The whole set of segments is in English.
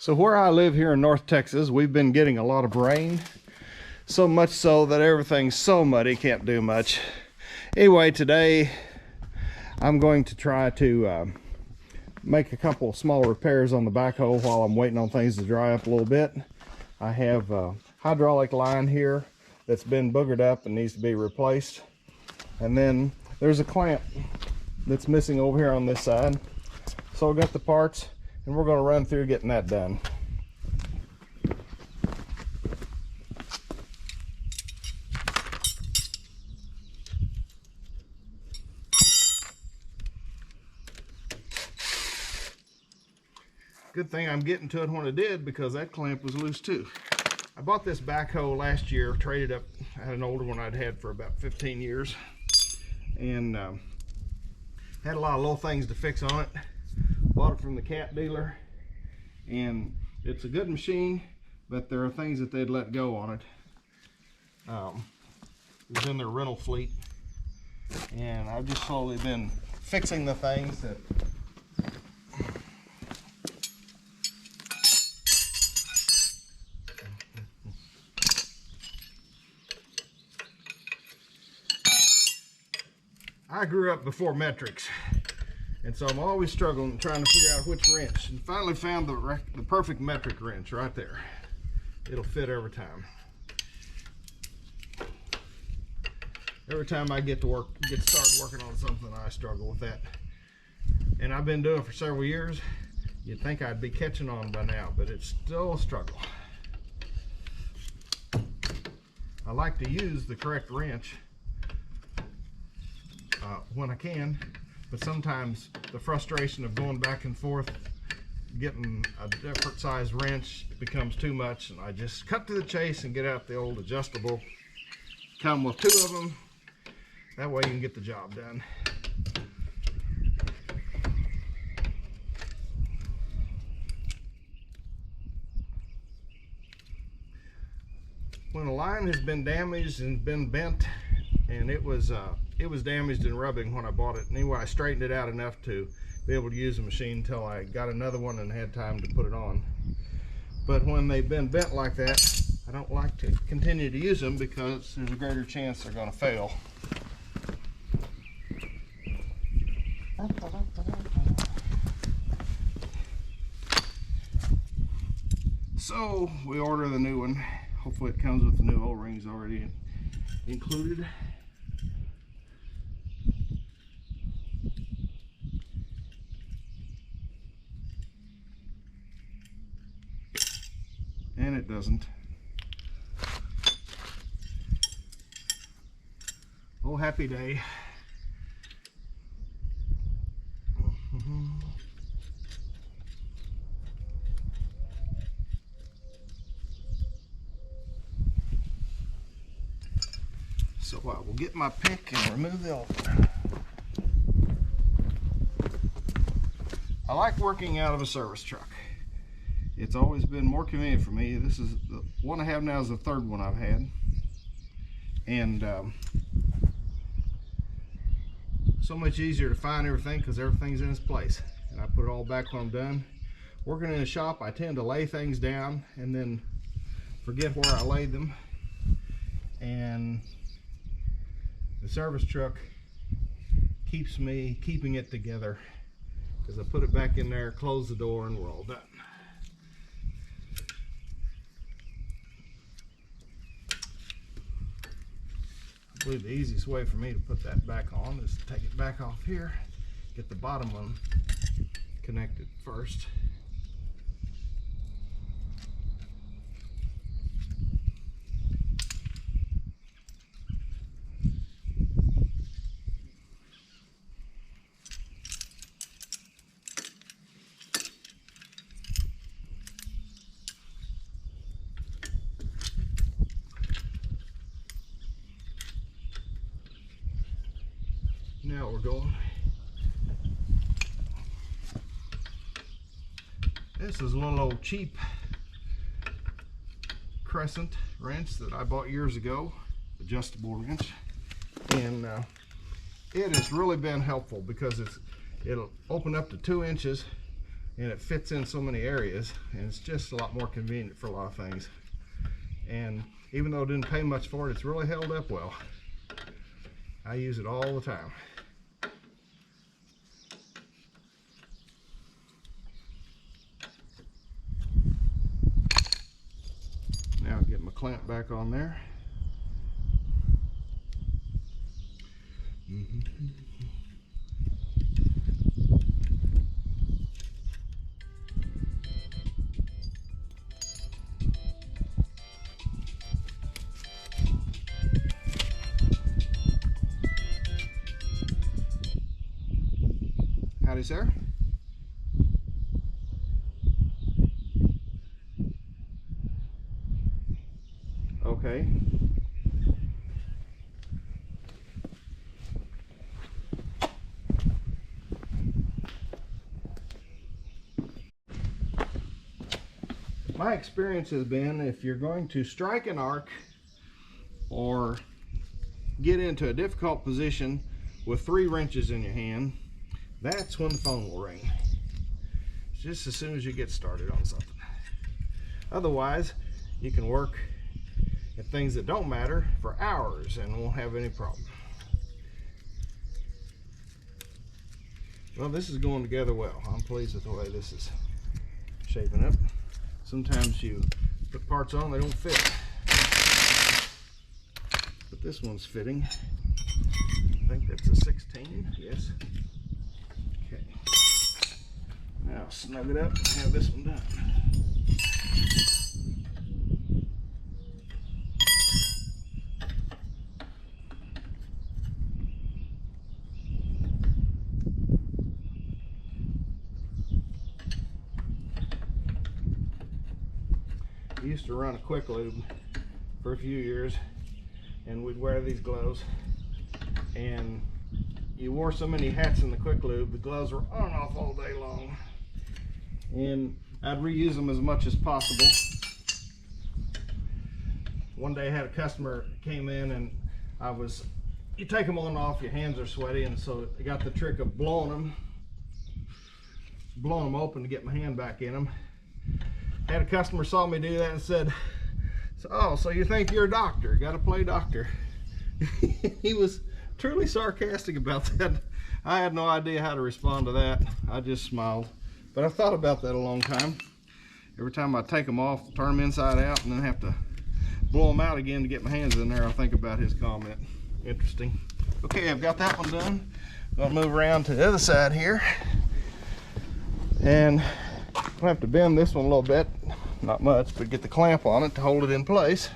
So where I live here in North Texas, we've been getting a lot of rain. So much so that everything's so muddy, can't do much. Anyway, today I'm going to try to make a couple of small repairs on the backhoe while I'm waiting on things to dry up a little bit. I have a hydraulic line here that's been boogered up and needs to be replaced. And then there's a clamp that's missing over here on this side. So I got the parts and we're going to run through getting that done. Good thing I'm getting to it when I did, because that clamp was loose too. I bought this backhoe last year, traded up. I had an older one I'd had for about 15 years, and had a lot of little things to fix on it. Bought it from the cat dealer, and it's a good machine, but there are things that they'd let go on it. It was in their rental fleet, and I've just slowly been fixing the things that I grew up before metrics, and so I'm always struggling trying to figure out which wrench, and finally found the perfect metric wrench right there. It'll fit every time. Every time I get started working on something, I struggle with that. And I've been doing it for several years. You'd think I'd be catching on by now, but it's still a struggle. I like to use the correct wrench when I can, but sometimes the frustration of going back and forth getting a different size wrench becomes too much, and I just cut to the chase and get out the old adjustable. Come with two of them, that way you can get the job done. When a line has been damaged and been bent, and it was damaged and rubbing when I bought it. Anyway, I straightened it out enough to be able to use the machine until I got another one and had time to put it on. But when they've been bent like that, I don't like to continue to use them because there's a greater chance they're going to fail. So we order the new one. Hopefully it comes with the new O-rings already included. And it doesn't. Oh, happy day. So I will get my pick and remove the old one. I like working out of a service truck. It's always been more convenient for me. This is the one I have now, is the third one I've had, and so much easier to find everything because everything's in its place, and I put it all back when I'm done. Working in a shop, I tend to lay things down and then forget where I laid them, and the service truck keeps me keeping it together because I put it back in there, close the door, and we're all done. I believe the easiest way for me to put that back on is to take it back off here, get the bottom one connected first. Now we're going. This is a little old cheap crescent wrench that I bought years ago, adjustable wrench, and it has really been helpful because it'll open up to 2 inches and it fits in so many areas, and it's just a lot more convenient for a lot of things. And even though I didn't pay much for it, it's really held up well. I use it all the time. Now I'll get my clamp back on there. Howdy, sir. Okay. My experience has been, if you're going to strike an arc or get into a difficult position with 3 wrenches in your hand, that's when the phone will ring. Just as soon as you get started on something. Otherwise, you can work at things that don't matter for hours and won't have any problem. Well, this is going together well. I'm pleased with the way this is shaping up. Sometimes you put parts on, they don't fit. But this one's fitting. I think that's a 16, yes. Okay. Now snug it up and have this one done. I used to run a quick lube for a few years, and we'd wear these gloves, and you wore so many hats in the quick lube, the gloves were on and off all day long, and I'd reuse them as much as possible. One day I had a customer came in, and you take them on and off, your hands are sweaty, and so I got the trick of blowing them open to get my hand back in them. Had a customer saw me do that and said, "Oh, so you think you're a doctor? Got to play doctor." He was truly sarcastic about that. I had no idea how to respond to that. I just smiled. But I thought about that a long time. Every time I take them off, turn them inside out, and then have to blow them out again to get my hands in there, I think about his comment. Interesting. Okay, I've got that one done. I'm gonna move around to the other side here. And I'll have to bend this one a little bit, not much, but get the clamp on it to hold it in place.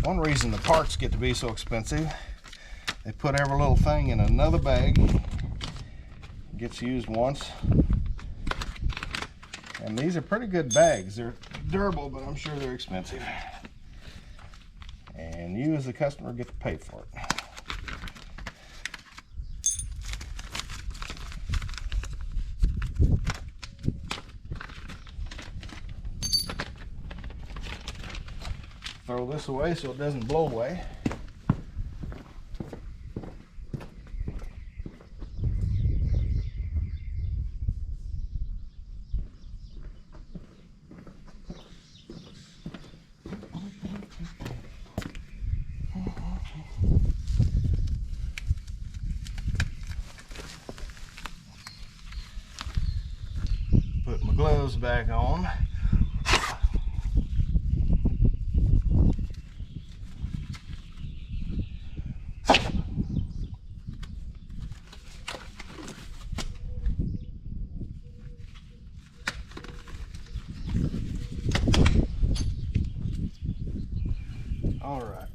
One reason the parts get to be so expensive, they put every little thing in another bag. It gets used once. And these are pretty good bags. They're durable, but I'm sure they're expensive. And you as the customer get to pay for it. Throw this away so it doesn't blow away. Put my gloves back on. All right.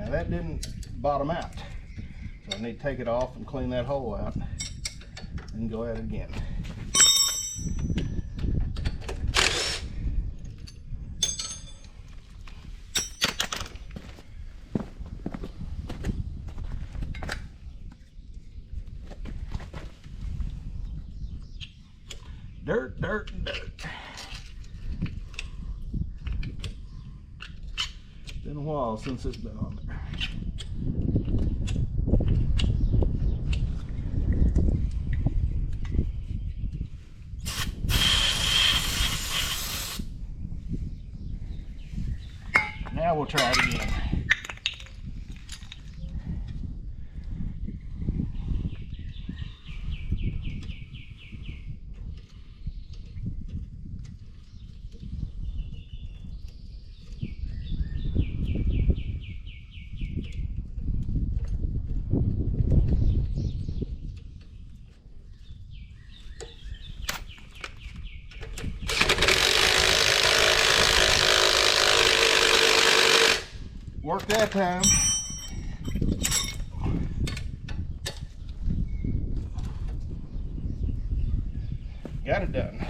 Now that didn't bottom out, so I need to take it off and clean that hole out and go at it again. Dirt, dirt, and dirt. Been a while since it's been on there. Now we'll try it again. Worked that time. Got it done.